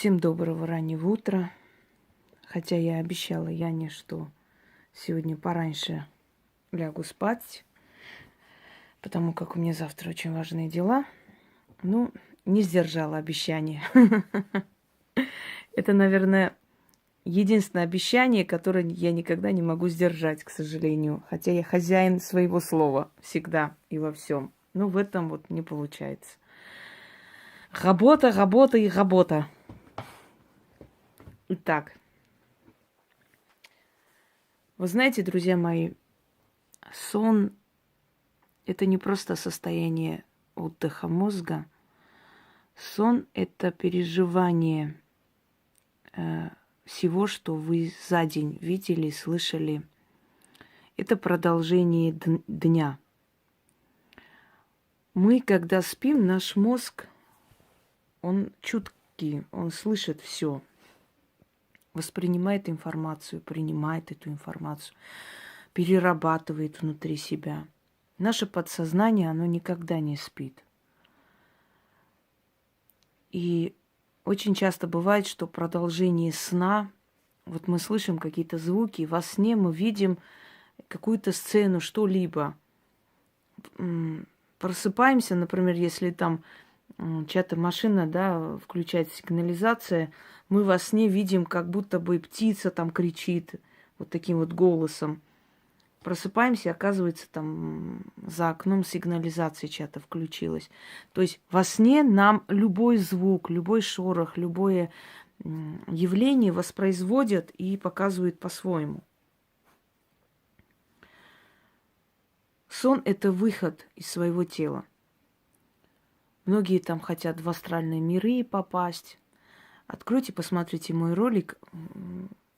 Всем доброго раннего утра. Хотя я обещала Яне, что сегодня пораньше лягу спать, потому как у меня завтра очень важные дела. Ну, не сдержала обещание. Это, наверное, единственное обещание, которое я никогда не могу сдержать, к сожалению. Хотя я хозяин своего слова всегда и во всем. Но в этом вот не получается. Работа, работа и работа. Итак, вы знаете, друзья мои, сон – это не просто состояние отдыха мозга. Сон – это переживание всего, что вы за день видели, слышали. Это продолжение дня. Мы, когда спим, наш мозг, он чуткий, он слышит все, воспринимает информацию, принимает эту информацию, перерабатывает внутри себя. Наше подсознание, оно никогда не спит. И очень часто бывает, что продолжение сна, вот мы слышим какие-то звуки, во сне мы видим какую-то сцену, что-либо. Просыпаемся, например, если там чья-то машина, да, включает сигнализация, мы во сне видим, как будто бы птица там кричит вот таким вот голосом. Просыпаемся, оказывается, там за окном сигнализация чья-то включилась. То есть во сне нам любой звук, любой шорох, любое явление воспроизводят и показывают по-своему. Сон – это выход из своего тела. Многие там хотят в астральные миры попасть. Откройте, посмотрите мой ролик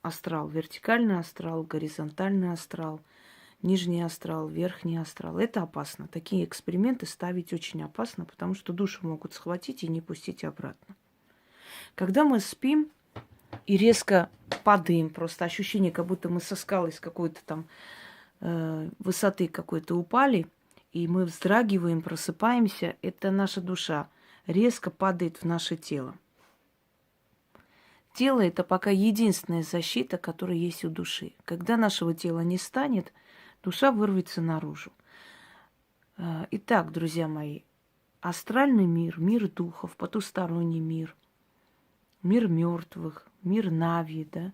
«Астрал», вертикальный астрал, горизонтальный астрал – нижний астрал, верхний астрал. Это опасно. Такие эксперименты ставить очень опасно, потому что душу могут схватить и не пустить обратно. Когда мы спим и резко падаем, просто ощущение, как будто мы со скалы с какой-то там высоты какой-то упали, и мы вздрагиваем, просыпаемся, это наша душа резко падает в наше тело. Тело – это пока единственная защита, которая есть у души. Когда нашего тела не станет, душа вырвется наружу. Итак, друзья мои, астральный мир, мир духов, потусторонний мир, мир мертвых, мир Нави, да,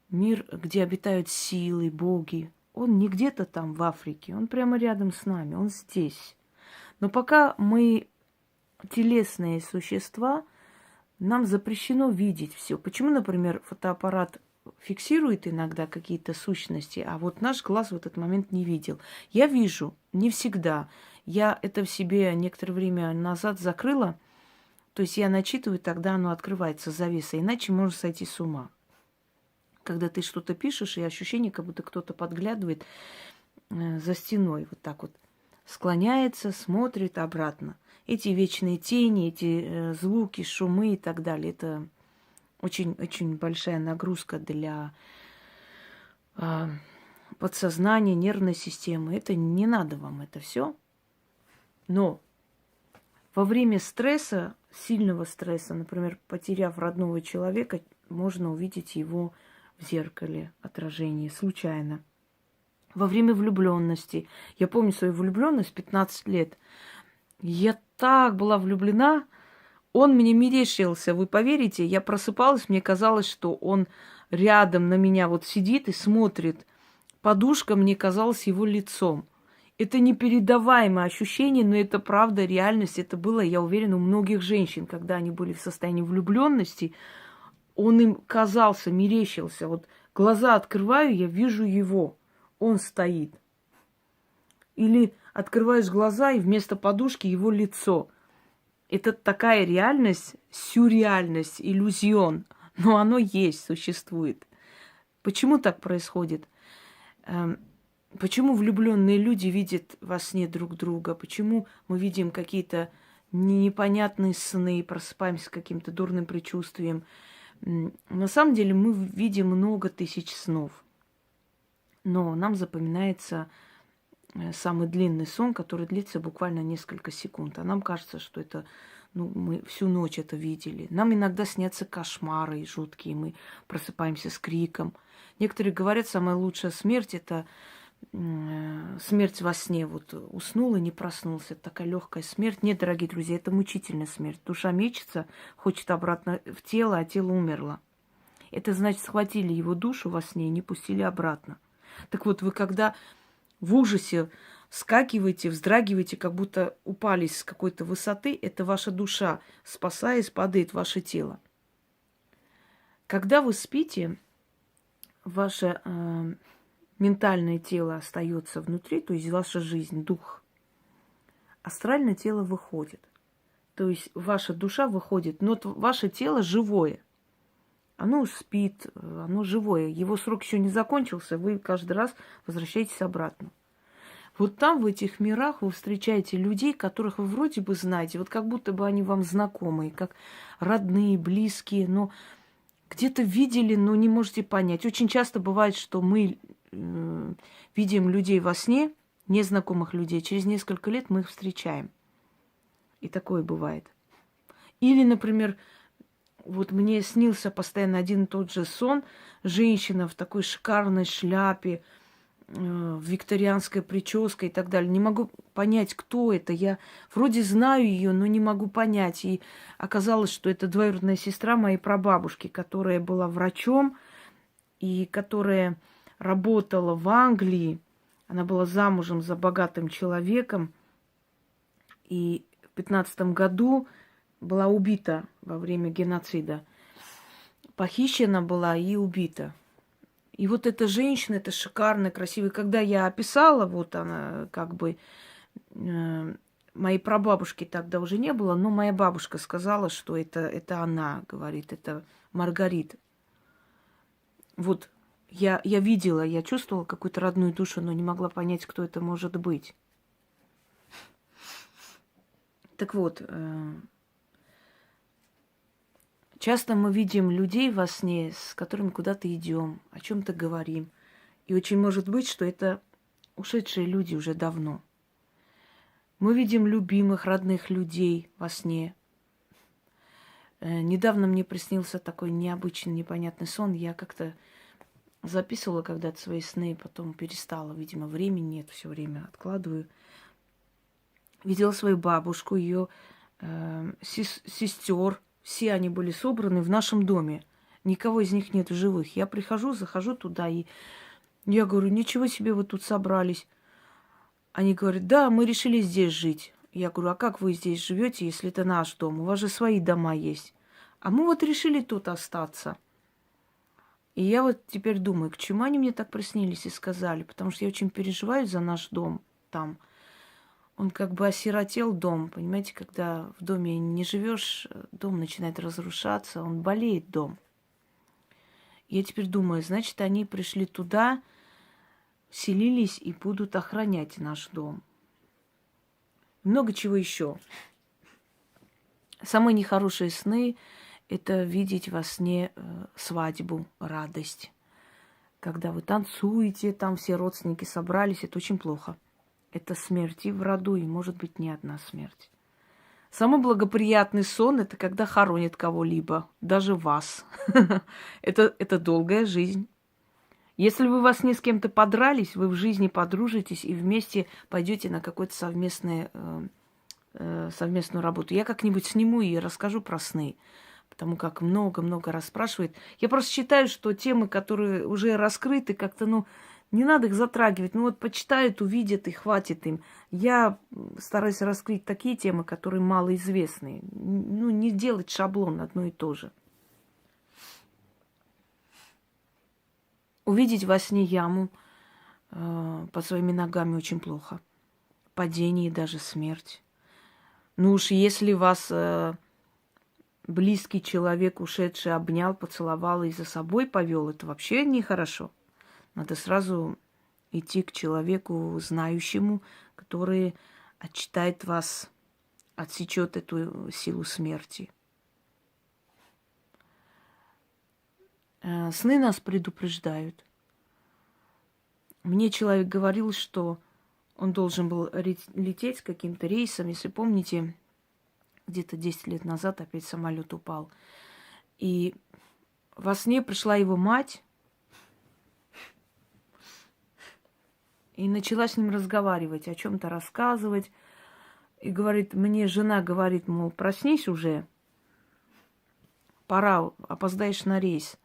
мир, где обитают силы, боги, он не где-то там в Африке, он прямо рядом с нами, он здесь. Но пока мы телесные существа, нам запрещено видеть все. Почему, например, фотоаппарат фиксирует иногда какие-то сущности, а вот наш глаз в этот момент не видел? Я вижу, не всегда. Я это в себе некоторое время назад закрыла, то есть я начитываю, тогда оно открывается, завеса, иначе можно сойти с ума. Когда ты что-то пишешь, и ощущение, как будто кто-то подглядывает за стеной, вот так вот склоняется, смотрит обратно. Эти вечные тени, эти звуки, шумы и так далее, это очень большая нагрузка для подсознания, нервной системы. Это не надо вам это все. Но во время стресса, сильного стресса, например, потеряв родного человека, можно увидеть его в зеркале, отражение, случайно. Во время влюбленности. Я помню свою влюбленность 15 лет. Я так была влюблена, он мне мерещился, вы поверите, я просыпалась, мне казалось, что он рядом на меня вот сидит и смотрит. Подушка мне казалась его лицом. Это непередаваемое ощущение, но это правда, реальность. Это было, я уверена, у многих женщин, когда они были в состоянии влюбленности, он им казался, мерещился. Вот глаза открываю, я вижу его, он стоит. Или открываешь глаза, и вместо подушки его лицо. Это такая реальность, сюрреальность, иллюзион. Но оно есть, существует. Почему так происходит? Почему влюбленные люди видят во сне друг друга? Почему мы видим какие-то непонятные сны, просыпаемся с каким-то дурным предчувствием? На самом деле мы видим много тысяч снов. Но нам запоминается самый длинный сон, который длится буквально несколько секунд. А нам кажется, что это Ну, мы всю ночь это видели. Нам иногда снятся кошмары жуткие, мы просыпаемся с криком. Некоторые говорят, самая лучшая смерть это смерть во сне. Вот уснул и не проснулся. Это такая легкая смерть. Нет, дорогие друзья, это мучительная смерть. Душа мечется, хочет обратно в тело, а тело умерло. Это значит, схватили его душу во сне и не пустили обратно. Так вот, вы когда в ужасе вскакиваете, вздрагиваете, как будто упали с какой-то высоты, это ваша душа, спасаясь, падает в ваше тело. Когда вы спите, ваше ментальное тело остается внутри, то есть ваша жизнь, дух. Астральное тело выходит. То есть ваша душа выходит, но ваше тело живое. Оно спит, оно живое. Его срок еще не закончился, вы каждый раз возвращаетесь обратно. Вот там, в этих мирах, вы встречаете людей, которых вы вроде бы знаете, вот как будто бы они вам знакомые, как родные, близкие, но где-то видели, но не можете понять. Очень часто бывает, что мы видим людей во сне, незнакомых людей, через несколько лет мы их встречаем. И такое бывает. Или, например, вот мне снился постоянно один и тот же сон. Женщина в такой шикарной шляпе, в викторианской прическе и так далее. Не могу понять, кто это. Я вроде знаю ее, но не могу понять. И оказалось, что это двоюродная сестра моей прабабушки, которая была врачом и которая работала в Англии. Она была замужем за богатым человеком. И в 15 году была убита во время геноцида. Похищена была и убита. И вот эта женщина, это шикарная, красивая. Когда я описала, вот она как бы... моей прабабушки тогда уже не было, но моя бабушка сказала, что это она, говорит, это Маргарита. Вот я видела, я чувствовала какую-то родную душу, но не могла понять, кто это может быть. Так вот, часто мы видим людей во сне, с которыми куда-то идем, о чем-то говорим. И очень может быть, что это ушедшие люди уже давно. Мы видим любимых, родных людей во сне. Недавно мне приснился такой необычный, непонятный сон. Я как-то записывала когда-то свои сны, потом перестала. Видимо, времени нет, все время откладываю. Видела свою бабушку, ее сестер. Все они были собраны в нашем доме. Никого из них нет в живых. Я прихожу, захожу туда, и я говорю, ничего себе вы тут собрались. Они говорят, да, мы решили здесь жить. Я говорю, а как вы здесь живете, если это наш дом? У вас же свои дома есть. А мы вот решили тут остаться. И я вот теперь думаю, к чему они мне так приснились и сказали. Потому что я очень переживаю за наш дом там. Он как бы осиротел дом, понимаете, когда в доме не живешь, дом начинает разрушаться, он болеет дом. Я теперь думаю, значит, они пришли туда, селились и будут охранять наш дом. Много чего еще. Самые нехорошие сны – это видеть во сне свадьбу, радость. Когда вы танцуете, там все родственники собрались, это очень плохо. Это смерть и в роду, и может быть не одна смерть. Самый благоприятный сон – это когда хоронят кого-либо, даже вас. Это долгая жизнь. Если вы во сне с кем-то подрались, вы в жизни подружитесь и вместе пойдете на какую-то совместную работу. Я как-нибудь сниму и расскажу про сны, потому как много-много раз спрашивают. Я просто считаю, что темы, которые уже раскрыты, как-то, не надо их затрагивать. Вот почитают, увидят и хватит им. Я стараюсь раскрыть такие темы, которые малоизвестны. Не делать шаблон одно и то же. Увидеть во сне яму под своими ногами очень плохо. Падение и даже смерть. Уж если вас близкий человек, ушедший, обнял, поцеловал и за собой повел, это вообще нехорошо. Надо сразу идти к человеку знающему, который отчитает вас, отсечет эту силу смерти. Сны нас предупреждают. Мне человек говорил, что он должен был лететь с каким-то рейсом. Если помните, где-то 10 лет назад опять самолет упал. И во сне пришла его мать и начала с ним разговаривать, о чем-то рассказывать. И говорит, мне жена говорит, мол, проснись уже, пора, опоздаешь на рейс.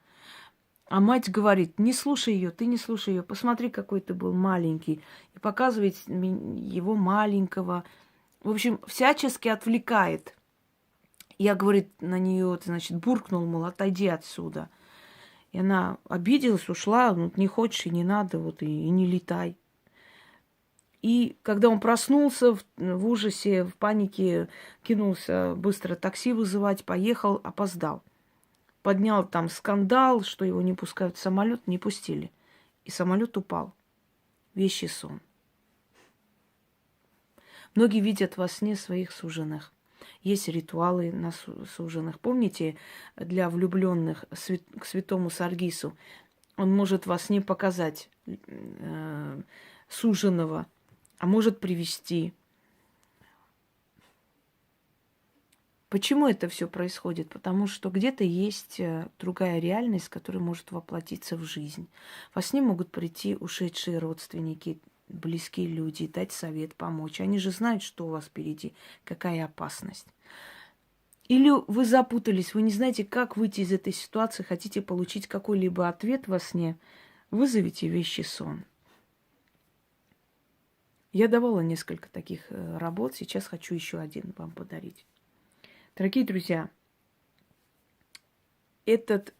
А мать говорит, не слушай ее, ты не слушай ее, посмотри, какой ты был маленький. И показывает его маленького. В общем, всячески отвлекает. Я, говорит, на нее, значит, буркнул, мол, отойди отсюда. И она обиделась, ушла, ну, не хочешь и не надо, вот и не летай. И когда он проснулся в ужасе, в панике, кинулся быстро такси вызывать, поехал, опоздал. Поднял там скандал, что его не пускают в самолет, не пустили. И самолет упал. Вещий сон. Многие видят во сне своих суженых. Есть ритуалы на суженых. Помните, для влюбленных к святому Саргису он может во сне показать суженого, а может привести. Почему это все происходит? Потому что где-то есть другая реальность, которая может воплотиться в жизнь. Во сне могут прийти ушедшие родственники, близкие люди, дать совет, помочь. Они же знают, что у вас впереди, какая опасность. Или вы запутались, вы не знаете, как выйти из этой ситуации, хотите получить какой-либо ответ во сне, вызовите вещий сон. Я давала несколько таких работ, сейчас хочу еще один вам подарить. Дорогие друзья, этот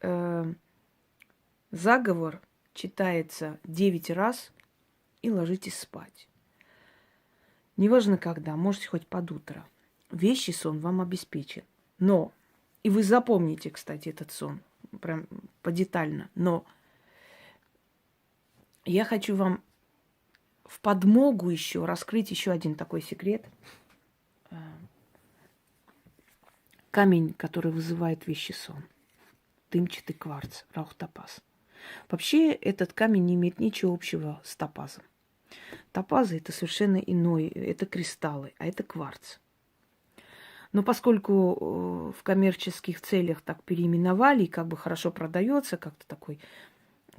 заговор читается 9 раз и ложитесь спать. Неважно когда, можете хоть под утро. Вещий сон вам обеспечен. Но, и вы запомните, кстати, этот сон, прям подетально, но я хочу вам в подмогу еще раскрыть еще один такой секрет. Камень, который вызывает вещий сон. Дымчатый кварц, раухтопаз. Вообще этот камень не имеет ничего общего с топазом. Топазы – это совершенно иной, это кристаллы, а это кварц. Но поскольку в коммерческих целях так переименовали, и как бы хорошо продается, как-то такой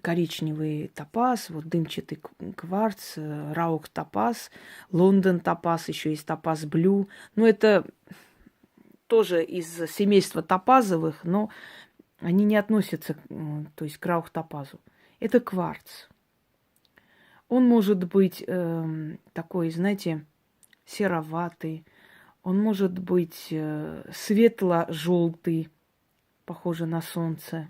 коричневый топаз, вот дымчатый кварц, раух-топаз, Лондон-топаз, еще есть топаз-блю. Но это тоже из семейства топазовых, но они не относятся, то есть, к раух-топазу. Это кварц. Он может быть такой, знаете, сероватый, он может быть светло-желтый, похожий на солнце.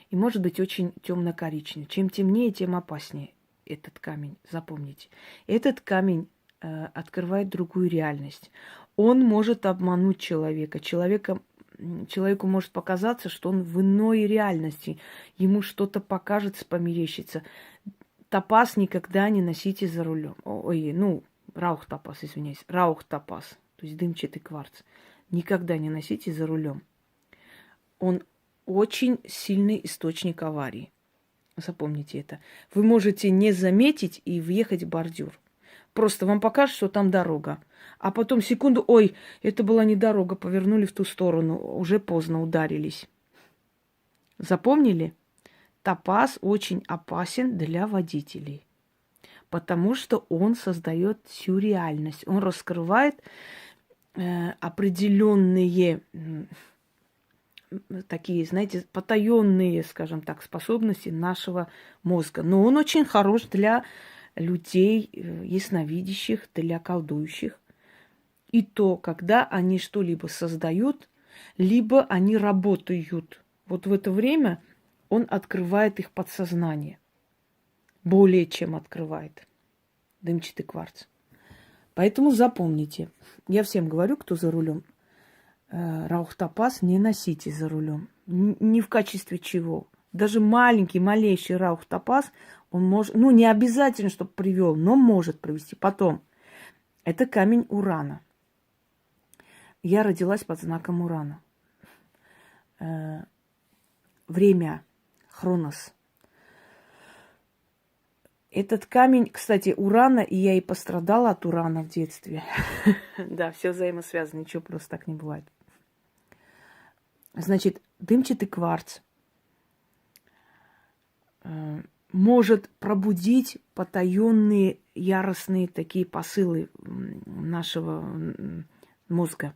И может быть очень темно-коричневый. Чем темнее, тем опаснее этот камень. Запомните. Этот камень открывает другую реальность. Он может обмануть человека. Человеку может показаться, что он в иной реальности. Ему что-то покажется, померещится. Топаз никогда не носите за рулем. Раух-топаз, извиняюсь. Раух-топаз, то есть дымчатый кварц. Никогда не носите за рулем. Он очень сильный источник аварии. Запомните это. Вы можете не заметить и въехать в бордюр. Просто вам покажут, что там дорога. А потом секунду, ой, это была не дорога, повернули в ту сторону, уже поздно ударились. Запомнили? Топаз очень опасен для водителей, потому что он создает сюрреальность. Он раскрывает определенные такие, знаете, потаенные, скажем так, способности нашего мозга. Но он очень хорош для людей ясновидящих, для колдующих. И то, когда они что-либо создают, либо они работают. Вот в это время он открывает их подсознание. Более чем открывает дымчатый кварц. Поэтому запомните. Я всем говорю, кто за рулем, раух-топаз не носите за рулем. Ни в качестве чего. Даже маленький, малейший раух-топаз, он может, не обязательно, чтобы привел, но может привести. Потом, это камень Урана. Я родилась под знаком Урана. Время, хронос. Этот камень, кстати, урана, и я и пострадала от урана в детстве. Да, все взаимосвязано, ничего просто так не бывает. Значит, дымчатый кварц может пробудить потаенные яростные такие посылы нашего мозга.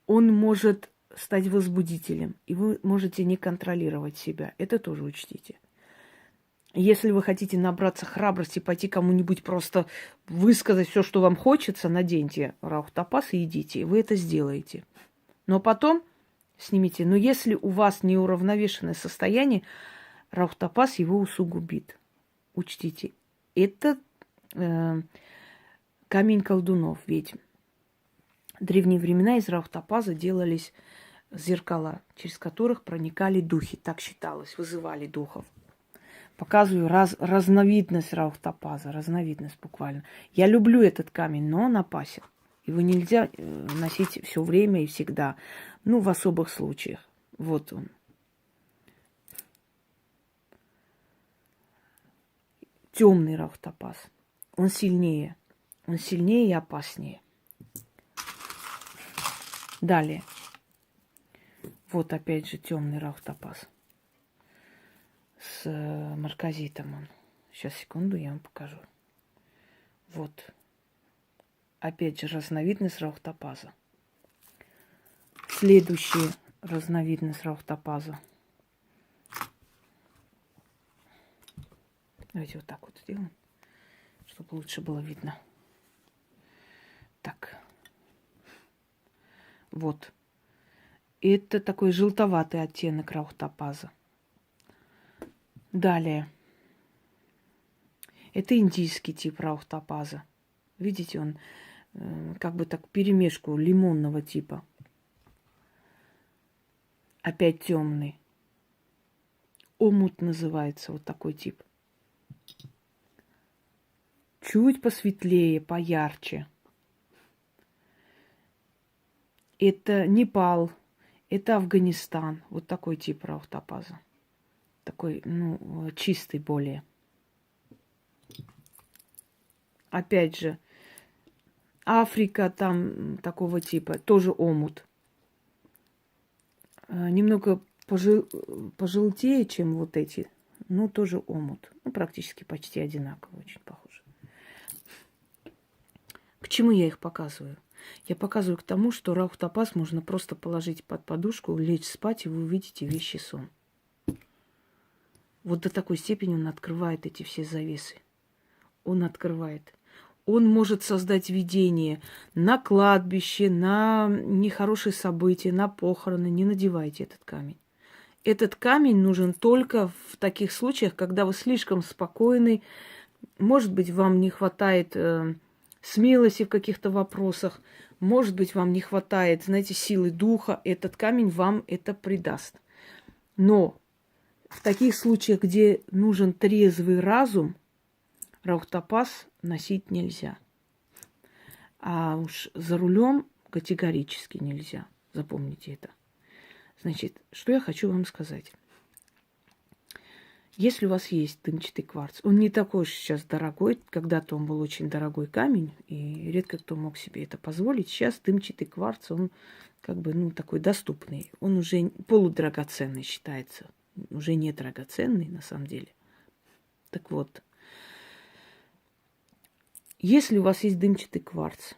Он может стать возбудителем, и вы можете не контролировать себя. Это тоже учтите. Если вы хотите набраться храбрости, пойти кому-нибудь просто высказать все, что вам хочется, наденьте раухтапас и идите. И вы это сделаете. Но потом снимите. Но если у вас неуравновешенное состояние, раухтапас его усугубит. Учтите. Это камень колдунов, ведьм. В древние времена из раухтапаза делались зеркала, через которых проникали духи. Так считалось, вызывали духов. Показываю разновидность раухтапаза, разновидность буквально. Я люблю этот камень, но он опасен. Его нельзя носить все время и всегда. Ну, в особых случаях. Вот он. Темный раухтапаз. Он сильнее. Он сильнее и опаснее. Далее. Вот опять же темный раухтапаз. С марказитом он. Сейчас, секунду, я вам покажу. Вот. Опять же разновидность раухтапаза. Следующая разновидность раухтапаза. Давайте вот так вот сделаем, чтобы лучше было видно. Так. Вот. Это такой желтоватый оттенок раухтапаза. Далее. Это индийский тип раухтапаза. Видите, он как бы так перемешку лимонного типа. Опять темный. Омут называется вот такой тип. Чуть посветлее, поярче. Это Непал, это Афганистан. Вот такой тип раухтапаза. Такой, ну, чистый более. Опять же, Африка там такого типа, тоже омут. Немного пожелтее, чем вот эти, но тоже омут. Ну, практически почти одинаково, очень похоже. К чему я их показываю? Я показываю к тому, что раухтапаз можно просто положить под подушку, лечь спать, и вы увидите вещий сон. Вот до такой степени он открывает эти все завесы. Он открывает. Он может создать видение на кладбище, на нехорошие события, на похороны. Не надевайте этот камень. Этот камень нужен только в таких случаях, когда вы слишком спокойны. Может быть, вам не хватает смелости в каких-то вопросах. Может быть, вам не хватает, знаете, силы духа. Этот камень вам это придаст. Но в таких случаях, где нужен трезвый разум, раухтапаз носить нельзя. А уж за рулем категорически нельзя. Запомните это. Значит, что я хочу вам сказать. Если у вас есть дымчатый кварц, он не такой уж сейчас дорогой. Когда-то он был очень дорогой камень, и редко кто мог себе это позволить. Сейчас дымчатый кварц, он как бы, ну, такой доступный. Он уже полудрагоценный считается. Уже не драгоценный на самом деле. Так вот, если у вас есть дымчатый кварц,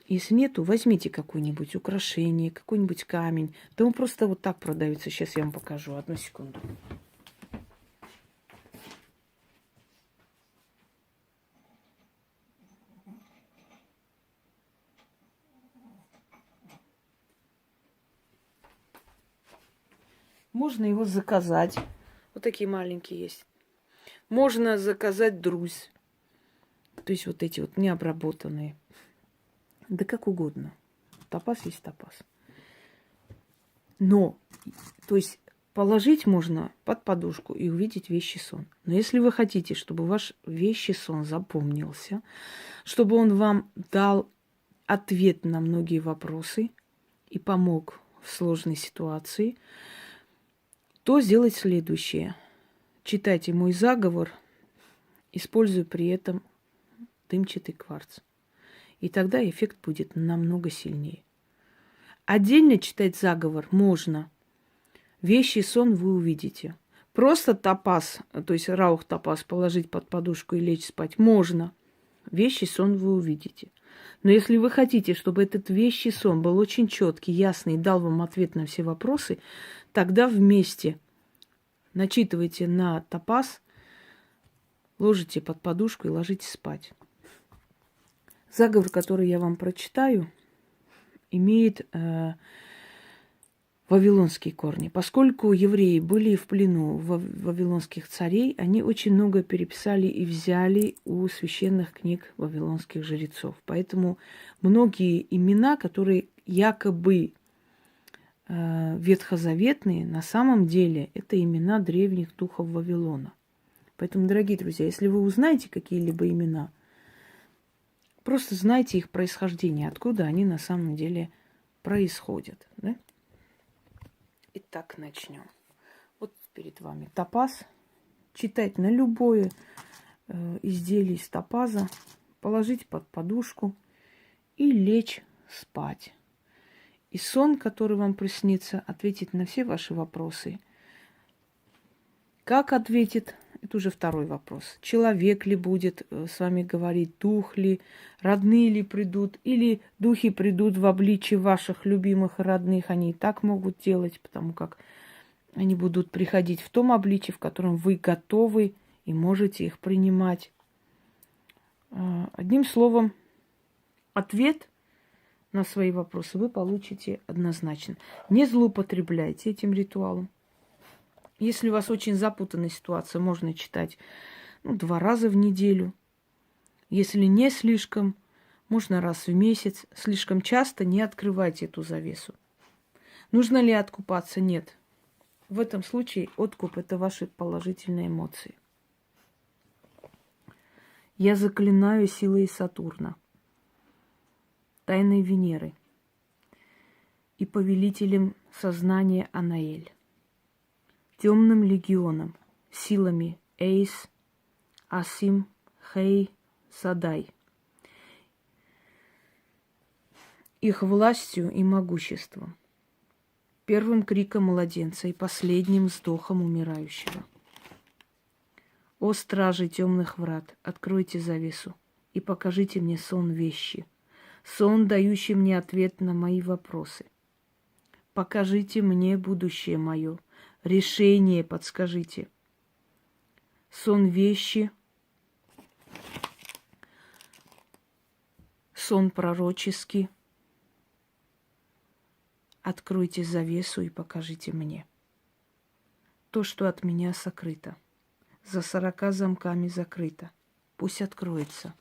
если нету, возьмите какое-нибудь украшение, какой-нибудь камень. Да он просто вот так продается. Сейчас я вам покажу. Одну секунду. Можно его заказать. Вот такие маленькие есть. Можно заказать друзь. То есть вот эти вот необработанные. Да как угодно. Топаз есть топаз. Но, то есть положить можно под подушку и увидеть вещий сон. Но если вы хотите, чтобы ваш вещий сон запомнился, чтобы он вам дал ответ на многие вопросы и помог в сложной ситуации, то сделать следующее. Читайте мой заговор используя при этом дымчатый кварц. И тогда эффект будет намного сильнее. Отдельно читать заговор можно. Вещий сон вы увидите. Просто топаз, то есть раух топаз положить под подушку и лечь спать можно. Вещий сон вы увидите. Но если вы хотите, чтобы этот вещий сон был очень четкий, ясный и дал вам ответ на все вопросы, тогда вместе начитывайте на топаз, ложите под подушку и ложитесь спать. Заговор, который я вам прочитаю, имеет вавилонские корни. Поскольку евреи были в плену вавилонских царей, они очень много переписали и взяли у священных книг вавилонских жрецов. Поэтому многие имена, которые якобы ветхозаветные, на самом деле это имена древних духов Вавилона. Поэтому, дорогие друзья, если вы узнаете какие-либо имена, просто знайте их происхождение, откуда они на самом деле происходят. Да? Итак, начнем. Вот перед вами топаз. Читать на любое изделие из топаза, положить под подушку и лечь спать. И сон, который вам приснится, ответит на все ваши вопросы. Как ответит, это уже второй вопрос. Человек ли будет с вами говорить, дух ли, родные ли придут, или духи придут в обличии ваших любимых и родных. Они и так могут делать, потому как они будут приходить в том обличии, в котором вы готовы и можете их принимать. Одним словом, ответ на свои вопросы вы получите однозначно. Не злоупотребляйте этим ритуалом. Если у вас очень запутанная ситуация, можно читать 2 раза в неделю. Если не слишком, можно раз в месяц. Слишком часто не открывайте эту завесу. Нужно ли откупаться? Нет. В этом случае откуп – это ваши положительные эмоции. Я заклинаю силой Сатурна, тайной Венеры и повелителем сознания Анаэль, темным легионом, силами Эйс, Асим, Хей, Садай, их властью и могуществом, первым криком младенца и последним вздохом умирающего. О стражи темных врат, откройте завесу и покажите мне сон вещи, сон, дающий мне ответ на мои вопросы. Покажите мне будущее мое, решение подскажите. Сон вещи, сон пророческий. Откройте завесу и покажите мне то, что от меня сокрыто. За 40 замками закрыто. Пусть откроется.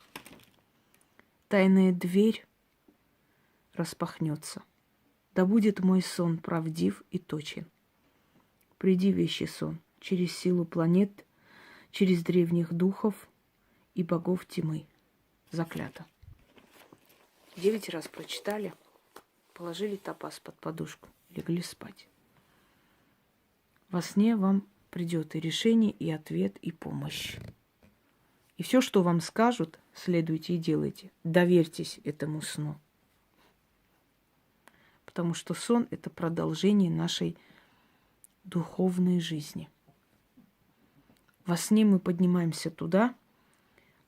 Тайная дверь распахнется. Да будет мой сон правдив и точен. Приди, вещий сон, через силу планет, через древних духов и богов тьмы. Заклято. 9 раз прочитали, положили топаз под подушку, легли спать. Во сне вам придет и решение, и ответ, и помощь. И все, что вам скажут, следуйте и делайте. Доверьтесь этому сну. Потому что сон – это продолжение нашей духовной жизни. Во сне мы поднимаемся туда,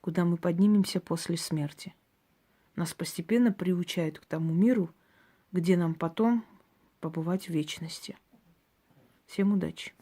куда мы поднимемся после смерти. Нас постепенно приучают к тому миру, где нам потом побывать в вечности. Всем удачи!